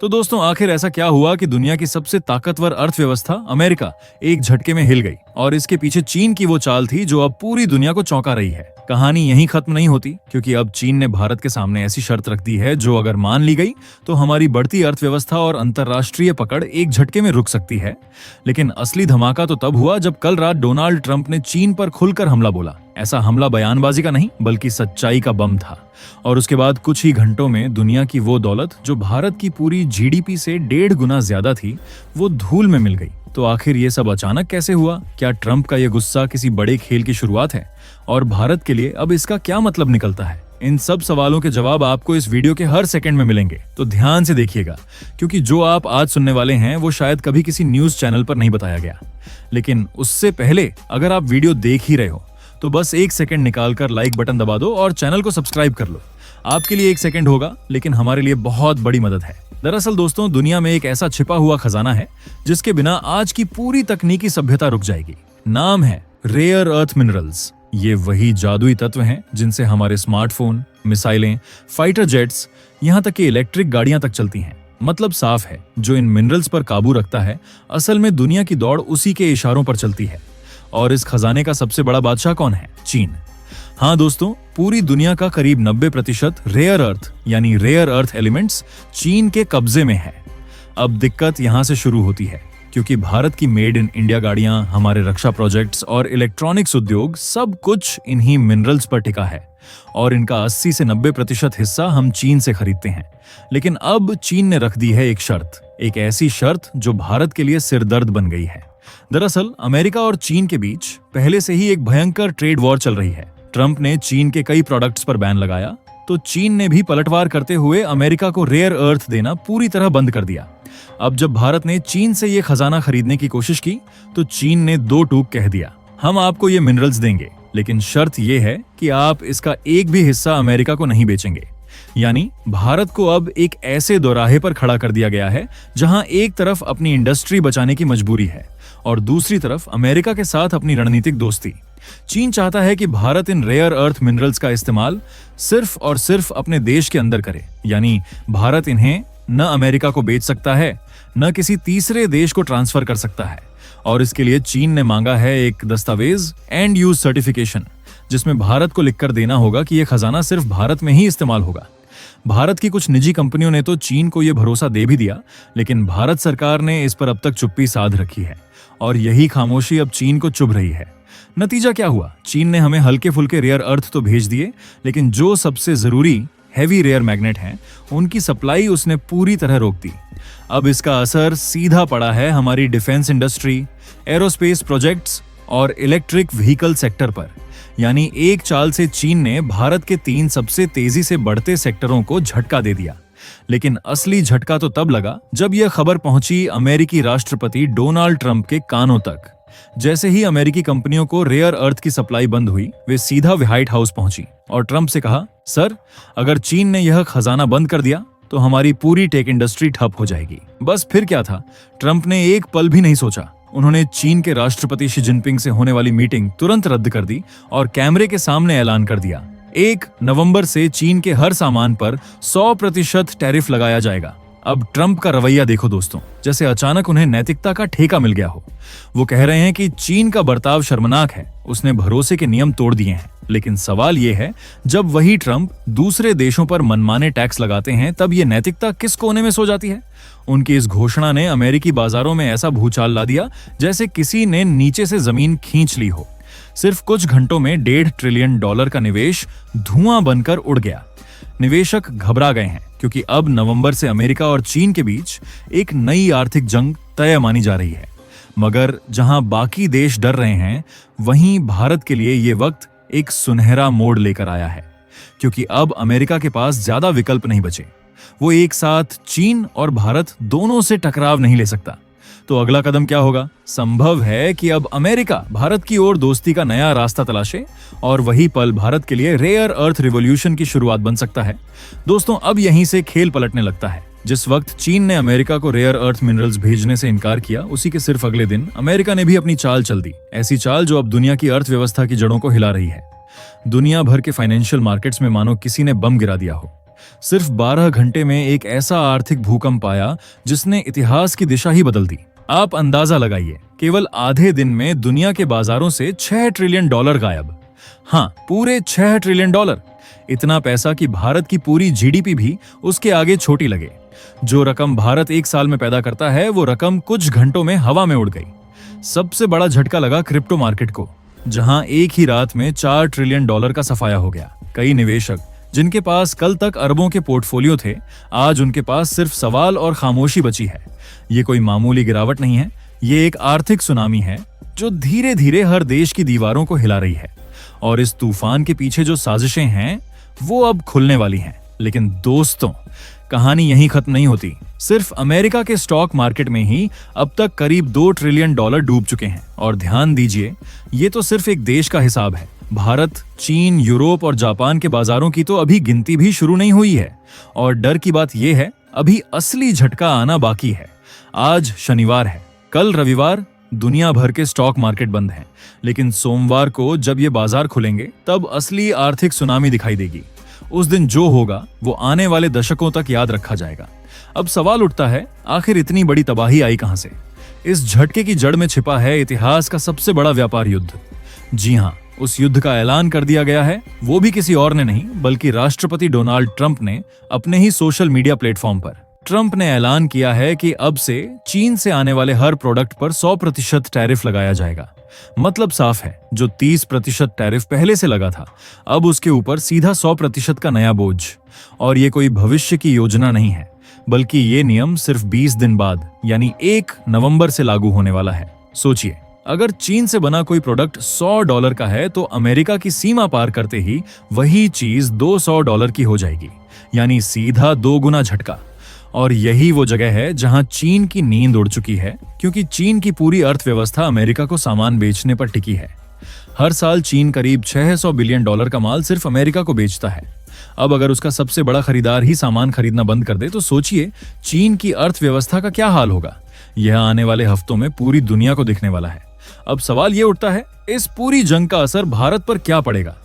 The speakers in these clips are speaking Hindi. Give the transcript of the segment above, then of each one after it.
तो दोस्तों आखिर ऐसा क्या हुआ कि दुनिया की सबसे ताकतवर अर्थव्यवस्था अमेरिका एक झटके में हिल गई, और इसके पीछे चीन की वो चाल थी जो अब पूरी दुनिया को चौंका रही है। कहानी यहीं खत्म नहीं होती, क्योंकि अब चीन ने भारत के सामने ऐसी शर्त रख दी है जो अगर मान ली गई तो हमारी बढ़ती अर्थव्यवस्था और अंतर्राष्ट्रीय पकड़ एक झटके में रुक सकती है। लेकिन असली धमाका तो तब हुआ जब कल रात डोनाल्ड ट्रंप ने चीन पर खुलकर हमला बोला। ऐसा हमला बयानबाजी का नहीं बल्कि सच्चाई का बम था। और उसके बाद कुछ ही घंटों में दुनिया की वो दौलत जो भारत की पूरी जीडीपी से 1.5 गुना ज्यादा थी, वो धूल में मिल गई। तो आखिर ये सब अचानक कैसे हुआ? क्या ट्रंप का ये गुस्सा किसी बड़े खेल की शुरुआत है? और भारत के लिए अब इसका क्या मतलब निकलता है? इन सब सवालों के जवाब आपको इस वीडियो के हर सेकंड में मिलेंगे, तो ध्यान से देखिएगा, क्योंकि जो आप आज सुनने वाले हैं वो शायद कभी किसी न्यूज चैनल पर नहीं बताया गया। लेकिन उससे पहले अगर आप वीडियो देख ही रहे हो तो बस 1 सेकंड निकालकर लाइक बटन दबा दो और चैनल को सब्सक्राइब कर लो। आपके लिए 1 सेकंड होगा, लेकिन हमारे लिए बहुत बड़ी मदद है। दरअसल दोस्तों, दुनिया में एक ऐसा छिपा हुआ खजाना है जिसके बिना आज की पूरी तकनीकी सभ्यता रुक जाएगी। नाम है रेयर अर्थ मिनरल्स। ये वही जादुई तत्व हैं जिनसे हमारे स्मार्टफोन, मिसाइलें, फाइटर जेट्स, यहाँ तक कि इलेक्ट्रिक गाड़ियां तक चलती हैं। मतलब साफ है, जो इन मिनरल्स पर काबू रखता है, असल में दुनिया की दौड़ उसी के इशारों पर चलती है। और इस खजाने का सबसे बड़ा बादशाह कौन है? चीन। हाँ दोस्तों, पूरी दुनिया का करीब 90% रेयर अर्थ यानी रेयर अर्थ एलिमेंट्स चीन के कब्जे में है। अब दिक्कत यहाँ से शुरू होती है, क्योंकि भारत की मेड इन इंडिया गाड़ियां, हमारे रक्षा प्रोजेक्ट्स और इलेक्ट्रॉनिक्स उद्योग सब कुछ इन्हीं मिनरल्स पर टिका है, और इनका 80 से 90% हिस्सा हम चीन से खरीदते हैं। लेकिन अब चीन ने रख दी है एक शर्त, एक ऐसी शर्त जो भारत के लिए सिरदर्द बन गई है। दरअसल अमेरिका और चीन के बीच पहले से ही एक भयंकर ट्रेड वॉर चल रही है। ट्रंप ने चीन के कई प्रोडक्ट्स पर बैन लगाया, तो चीन ने भी पलटवार करते हुए अमेरिका को रेयर अर्थ देना पूरी तरह बंद कर दिया। अब जब भारत ने चीन से ये खजाना खरीदने की कोशिश की, तो चीन ने 2 टूक कह दिया, हम आपको ये मिनरल्स देंगे, लेकिन शर्त ये है कि आप इसका एक भी हिस्सा अमेरिका को नहीं बेचेंगे। यानी भारत को अब एक ऐसे दोराहे पर खड़ा कर दिया गया है जहां एक तरफ अपनी इंडस्ट्री बचाने की मजबूरी है और दूसरी तरफ अमेरिका के साथ अपनी रणनीतिक दोस्ती। चीन चाहता है कि भारत इन रेयर अर्थ मिनरल्स का इस्तेमाल सिर्फ और सिर्फ अपने देश के अंदर करे, यानी भारत इन्हें न अमेरिका को बेच सकता है, न किसी तीसरे देश को ट्रांसफर कर सकता है। और इसके लिए चीन ने मांगा है एक दस्तावेज, एंड यूज सर्टिफिकेशन, जिसमें भारत को लिखकर देना होगा कि यह खजाना सिर्फ भारत में ही इस्तेमाल होगा। भारत की कुछ निजी कंपनियों ने तो चीन को यह भरोसा दे भी दिया, लेकिन भारत सरकार ने इस पर अब तक चुप्पी साध रखी है, और यही खामोशी अब चीन को चुभ रही है। नतीजा क्या हुआ? चीन ने हमें हल्के फुल्के रेयर अर्थ तो भेज दिए, लेकिन जो सबसे जरूरी हैवी रेयर मैग्नेट हैं, उनकी सप्लाई उसने पूरी तरह रोक दी। अब इसका असर सीधा पड़ा है हमारी डिफेंस इंडस्ट्री, एरोस्पेस प्रोजेक्ट्स और इलेक्ट्रिक व्हीकल सेक्टर पर। यानी एक चाल से चीन ने भारत के 3 सबसे तेजी से बढ़ते सेक्टरों को झटका दे दिया। लेकिन असली झटका तो तब लगा जब यह खबर पहुंची अमेरिकी राष्ट्रपति डोनाल्ड ट्रंप के कानों तक। जैसे ही अमेरिकी कंपनियों को रेयर अर्थ की सप्लाई बंद हुई, वे सीधा व्हाइट हाउस पहुंची और ट्रंप से कहा, सर, अगर चीन ने यह खजाना बंद कर दिया तो हमारी पूरी टेक इंडस्ट्री ठप हो जाएगी। बस फिर क्या था, ट्रंप ने एक पल भी नहीं सोचा। उन्होंने चीन के राष्ट्रपति शी जिनपिंग से होने वाली मीटिंग तुरंत रद्द कर दी और कैमरे के सामने ऐलान कर दिया, 1 नवंबर से चीन के हर सामान पर 100% टैरिफ लगाया जाएगा। अब ट्रंप का रवैया देखो दोस्तों, जैसे अचानक उन्हें नैतिकता का ठेका मिल गया हो। वो कह रहे हैं कि चीन का बर्ताव शर्मनाक है, उसने भरोसे के नियम तोड़ दिए हैं। लेकिन सवाल ये है, जब वही ट्रंप दूसरे देशों पर मनमाने टैक्स लगाते हैं, तब ये नैतिकता किस कोने में सो जाती है? उनकी इस घोषणा ने अमेरिकी बाजारों में ऐसा भूचाल ला दिया जैसे किसी ने नीचे से जमीन खींच ली हो। सिर्फ कुछ घंटों में $1.5 ट्रिलियन का निवेश धुआं बनकर उड़ गया। निवेशक घबरा गए हैं, क्योंकि अब नवंबर से अमेरिका और चीन के बीच एक नई आर्थिक जंग तय मानी जा रही है। मगर जहां बाकी देश डर रहे हैं, वहीं भारत के लिए ये वक्त एक सुनहरा मोड़ लेकर आया है, क्योंकि अब अमेरिका के पास ज्यादा विकल्प नहीं बचे। वो एक साथ चीन और भारत दोनों से टकराव नहीं ले सकता। तो अगला कदम क्या होगा? संभव है कि अब अमेरिका भारत की ओर दोस्ती का नया रास्ता तलाशे, और वही पल भारत के लिए रेयर अर्थ रिवॉल्यूशन की शुरुआत बन सकता है। दोस्तों, अब यहीं से खेल पलटने लगता है। जिस वक्त चीन ने अमेरिका को रेयर अर्थ मिनरल्स भेजने से इनकार किया, उसी के सिर्फ अगले दिन अमेरिका ने भी अपनी चाल चल दी। ऐसी चाल जो अब दुनिया की अर्थव्यवस्था की जड़ों को हिला रही है। दुनिया भर के फाइनेंशियल मार्केट्स में मानो किसी ने बम गिरा दिया हो। सिर्फ 12 घंटे में एक ऐसा आर्थिक भूकंप आया जिसने इतिहास की दिशा ही बदल दी। आप अंदाजा लगाइए, केवल आधे दिन में दुनिया के बाजारों से $6 ट्रिलियन गायब। हाँ, पूरे $6 ट्रिलियन। इतना पैसा कि भारत की पूरी जीडीपी भी उसके आगे छोटी लगे। जो रकम भारत एक साल में पैदा करता है, वो रकम कुछ घंटों में हवा में उड़ गई। सबसे बड़ा झटका लगा क्रिप्टो मार्केट को, जहां एक ही रात में $4 ट्रिलियन का सफाया हो गया। कई निवेशक जिनके पास कल तक अरबों के पोर्टफोलियो थे, आज उनके पास सिर्फ सवाल और खामोशी बची है। ये कोई मामूली गिरावट नहीं है, ये एक आर्थिक सुनामी है जो धीरे धीरे हर देश की दीवारों को हिला रही है। और इस तूफान के पीछे जो साजिशें हैं वो अब खुलने वाली हैं। लेकिन दोस्तों, कहानी यहीं खत्म नहीं होती। सिर्फ अमेरिका के स्टॉक मार्केट में ही अब तक करीब $2 ट्रिलियन डूब चुके हैं। और ध्यान दीजिए, ये तो सिर्फ एक देश का हिसाब है। भारत, चीन, यूरोप और जापान के बाजारों की तो अभी गिनती भी शुरू नहीं हुई है। और डर की बात यह है, अभी असली झटका आना बाकी है। आज शनिवार है, कल रविवार, दुनिया भर के स्टॉक मार्केट बंद हैं। लेकिन सोमवार को जब ये बाजार खुलेंगे, तब असली आर्थिक सुनामी दिखाई देगी। उस दिन जो होगा वो आने वाले दशकों तक याद रखा जाएगा। अब सवाल उठता है, आखिर इतनी बड़ी तबाही आई कहां से? इस झटके की जड़ में छिपा है इतिहास का सबसे बड़ा व्यापार युद्ध। जी हां, उस युद्ध का ऐलान कर दिया गया है, वो भी किसी और ने नहीं बल्कि राष्ट्रपति डोनाल्ड ट्रंप ने अपने ही सोशल मीडिया प्लेटफॉर्म पर। ट्रंप ने ऐलान किया है कि अब से चीन से आने वाले हर प्रोडक्ट पर 100% टैरिफ लगाया जाएगा। मतलब साफ है, जो 30% टैरिफ पहले से लगा था, अब उसके ऊपर सीधा 100% का नया बोझ। और ये कोई भविष्य की योजना नहीं है, बल्कि ये नियम सिर्फ 20 दिन बाद यानी 1 नवंबर से लागू होने वाला है। सोचिए, अगर चीन से बना कोई प्रोडक्ट $100 का है, तो अमेरिका की सीमा पार करते ही वही चीज $200 की हो जाएगी, यानी सीधा 2 गुना झटका। और यही वो जगह है जहां चीन की नींद उड़ चुकी है, क्योंकि चीन की पूरी अर्थव्यवस्था अमेरिका को सामान बेचने पर टिकी है। हर साल चीन करीब $600 बिलियन का माल सिर्फ अमेरिका को बेचता है। अब अगर उसका सबसे बड़ा खरीदार ही सामान खरीदना बंद कर दे, तो सोचिए चीन की अर्थव्यवस्था का क्या हाल होगा। यह आने वाले हफ्तों में पूरी दुनिया को दिखने वाला है। अब सवाल यह उठता है, इस पूरी जंग का असर भारत पर क्या पड़ेगा?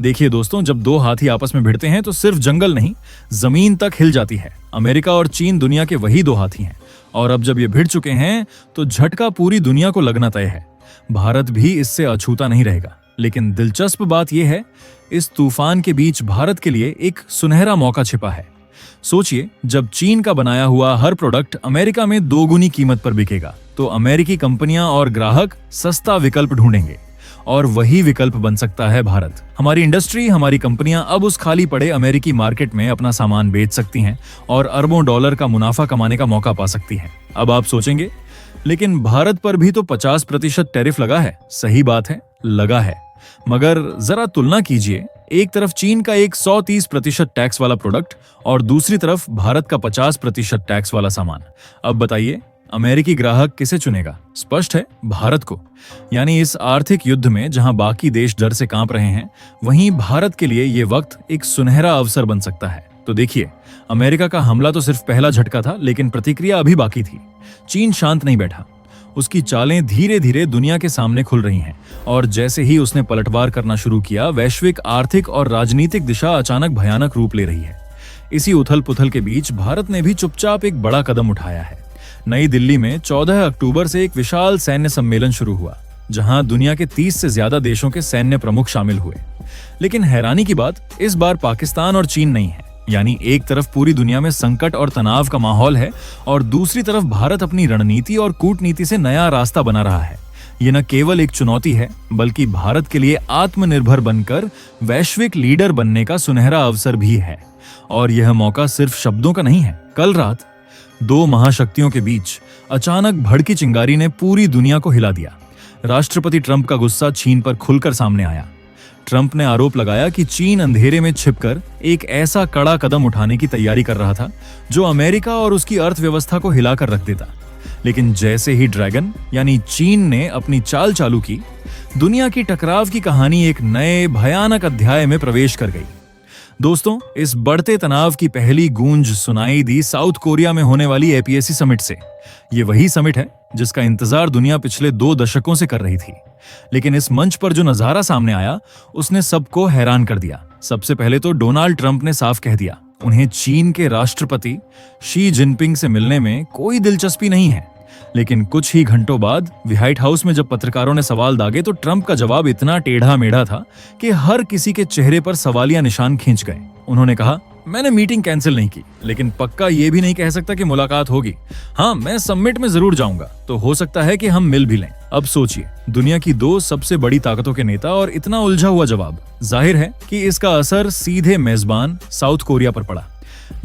देखिए दोस्तों, जब 2 हाथी आपस में भिड़ते हैं तो सिर्फ जंगल नहीं, जमीन तक हिल जाती है। अमेरिका और चीन दुनिया के वही 2 हाथी हैं, और अब जब ये भिड़ चुके हैं तो झटका पूरी दुनिया को लगना तय है। भारत भी इससे अछूता नहीं रहेगा। लेकिन दिलचस्प बात यह है, इस तूफान के बीच भारत के लिए एक सुनहरा मौका छिपा है। सोचिए, जब चीन का बनाया हुआ हर प्रोडक्ट अमेरिका में 2 गुनी कीमत पर बिकेगा, तो अमेरिकी कंपनियां और ग्राहक सस्ता विकल्प ढूंढेंगे। और वही विकल्प बन सकता है भारत। हमारी इंडस्ट्री, हमारी कंपनियां अब उस खाली पड़े अमेरिकी मार्केट में अपना सामान बेच सकती हैं और अरबों डॉलर का मुनाफा कमाने का मौका पा सकती हैं। अब आप सोचेंगे, लेकिन भारत पर भी तो 50% टैरिफ लगा है। सही बात है, लगा है, मगर जरा तुलना कीजिए। एक तरफ चीन का एक 130% टैक्स वाला प्रोडक्ट और दूसरी तरफ भारत का 50% टैक्स वाला सामान। अब बताइए, अमेरिकी ग्राहक किसे चुनेगा? स्पष्ट है, भारत को। यानी इस आर्थिक युद्ध में जहां बाकी देश डर से कांप रहे हैं, वहीं भारत के लिए यह वक्त एक सुनहरा अवसर बन सकता है। तो देखिए, अमेरिका का हमला तो सिर्फ पहला झटका था, लेकिन प्रतिक्रिया अभी बाकी थी। चीन शांत नहीं बैठा, उसकी चालें धीरे धीरे दुनिया के सामने खुल रही हैं। और जैसे ही उसने पलटवार करना शुरू किया, वैश्विक आर्थिक और राजनीतिक दिशा अचानक भयानक रूप ले रही है। इसी उथल पुथल के बीच भारत ने भी चुपचाप एक बड़ा कदम उठाया है। नई दिल्ली में 14 अक्टूबर से एक विशाल सैन्य सम्मेलन शुरू हुआ, जहां दुनिया के 30 से ज्यादा देशों के सैन्य प्रमुख शामिल हुए। लेकिन हैरानी की बात, इस बार पाकिस्तान और चीन नहीं है। यानी एक तरफ पूरी दुनिया में संकट और तनाव का माहौल है, और दूसरी तरफ भारत अपनी रणनीति और कूटनीति से नया रास्ता बना रहा है। ये न केवल एक चुनौती है, बल्कि भारत के लिए आत्मनिर्भर बनकर वैश्विक लीडर बनने का सुनहरा अवसर भी है। और यह मौका सिर्फ शब्दों का नहीं है। कल रात 2 महाशक्तियों के बीच अचानक भड़की चिंगारी ने पूरी दुनिया को हिला दिया। राष्ट्रपति ट्रंप का गुस्सा चीन पर खुलकर सामने आया। ट्रंप ने आरोप लगाया कि चीन अंधेरे में छिपकर एक ऐसा कड़ा कदम उठाने की तैयारी कर रहा था जो अमेरिका और उसकी अर्थव्यवस्था को हिलाकर रख देता। लेकिन जैसे ही ड्रैगन यानी चीन ने अपनी चाल चालू की, दुनिया की टकराव की कहानी एक नए भयानक अध्याय में प्रवेश कर गई। दोस्तों, इस बढ़ते तनाव की पहली गूंज सुनाई दी साउथ कोरिया में होने वाली एपीएससी समिट से। ये वही समिट है जिसका इंतजार दुनिया पिछले 2 दशकों से कर रही थी। लेकिन इस मंच पर जो नजारा सामने आया, उसने सबको हैरान कर दिया। सबसे पहले तो डोनाल्ड ट्रंप ने साफ कह दिया, उन्हें चीन के राष्ट्रपति शी जिनपिंग से मिलने में कोई दिलचस्पी नहीं है। लेकिन कुछ ही घंटों बाद व्हाइट हाउस में जब पत्रकारों ने सवाल दागे तो ट्रंप का जवाब इतना टेढ़ा मेढ़ा था कि हर किसी के चेहरे पर सवालिया निशान खींच गए। उन्होंने कहा, मैंने मीटिंग कैंसिल नहीं की, लेकिन पक्का ये भी नहीं कह सकता कि मुलाकात होगी। हाँ, मैं समिट में जरूर जाऊंगा, तो हो सकता है कि हम मिल भी लें। अब सोचिए, दुनिया की दो सबसे बड़ी ताकतों के नेता और इतना उलझा हुआ जवाब। जाहिर है कि इसका असर सीधे मेजबान साउथ कोरिया पर पड़ा,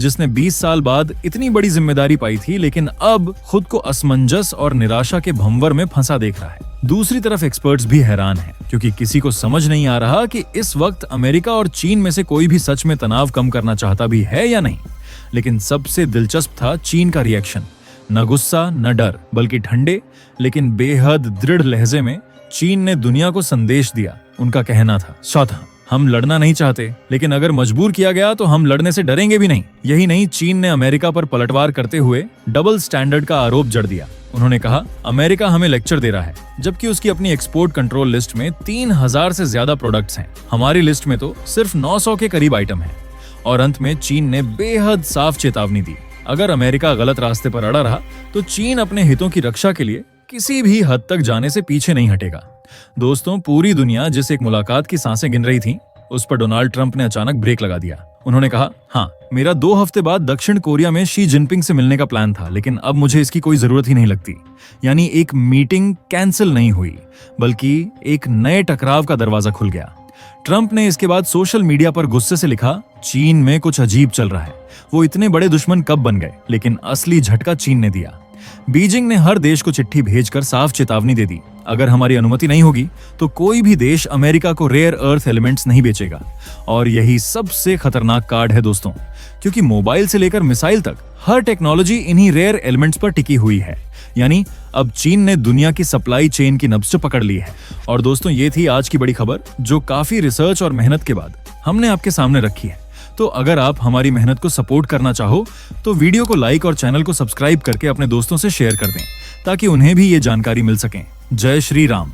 जिसने 20 साल बाद इतनी बड़ी जिम्मेदारी पाई थी, लेकिन अब खुद को असमंजस और निराशा के भंवर में फंसा देख रहा है। दूसरी तरफ एक्सपर्ट्स भी हैरान हैं, क्योंकि किसी को समझ नहीं आ रहा कि इस वक्त अमेरिका और चीन में से कोई भी सच में तनाव कम करना चाहता भी है या नहीं। लेकिन सबसे दिलचस्प था चीन का रिएक्शन। न गुस्सा न डर, बल्कि ठंडे लेकिन बेहद दृढ़ लहजे में चीन ने दुनिया को संदेश दिया। उनका कहना था, चौथा, हम लड़ना नहीं चाहते, लेकिन अगर मजबूर किया गया तो हम लड़ने से डरेंगे भी नहीं। यही नहीं, चीन ने अमेरिका पर पलटवार करते हुए डबल स्टैंडर्ड का आरोप जड़ दिया। उन्होंने कहा, अमेरिका हमें लेक्चर दे रहा है, जबकि उसकी अपनी एक्सपोर्ट कंट्रोल लिस्ट में 3000 से ज्यादा प्रोडक्ट्स हैं। हमारी लिस्ट में तो सिर्फ 900 के करीब आइटम हैं। और अंत में चीन ने बेहद साफ चेतावनी दी, अगर अमेरिका गलत रास्ते पर अड़ा रहा तो चीन अपने हितों की रक्षा के लिए किसी भी हद तक जाने से पीछे नहीं हटेगा। दोस्तों, पूरी दुनिया जिस एक मुलाकात की सांसें गिन रही थी, उस पर डोनाल्ड ट्रंप ने अचानक ब्रेक लगा दिया। उन्होंने कहा, हाँ, मेरा 2 हफ्ते बाद दक्षिण कोरिया में शी जिनपिंग से मिलने का प्लान था, लेकिन अब मुझे इसकी कोई जरूरत ही नहीं लगती। यानी एक मीटिंग कैंसिल नहीं हुई, बल्कि एक नए टकराव का दरवाजा खुल गया। ट्रंप ने इसके बाद सोशल मीडिया पर गुस्से से लिखा, चीन में कुछ अजीब चल रहा है। वो इतने बड़े दुश्मन कब बन गए? लेकिन असली झटका चीन ने दिया। बीजिंग ने हर देश को चिट्ठी भेजकर साफ चेतावनी दे दी, अगर हमारी अनुमति नहीं होगी तो कोई भी देश अमेरिका को रेयर अर्थ एलिमेंट्स नहीं बेचेगा। और यही सबसे खतरनाक कार्ड है दोस्तों, क्योंकि मोबाइल से लेकर मिसाइल तक हर टेक्नोलॉजी इन्हीं रेयर एलिमेंट्स पर टिकी हुई है। यानी अब चीन ने दुनिया की सप्लाई चेन की नब्ज पकड़ ली है। और दोस्तों, ये थी आज की बड़ी खबर, जो काफी रिसर्च और मेहनत के बाद हमने आपके सामने रखी है। तो अगर आप हमारी मेहनत को सपोर्ट करना चाहो तो वीडियो को लाइक और चैनल को सब्सक्राइब करके अपने दोस्तों से शेयर कर दें, ताकि उन्हें भी ये जानकारी मिल सके। जय श्री राम।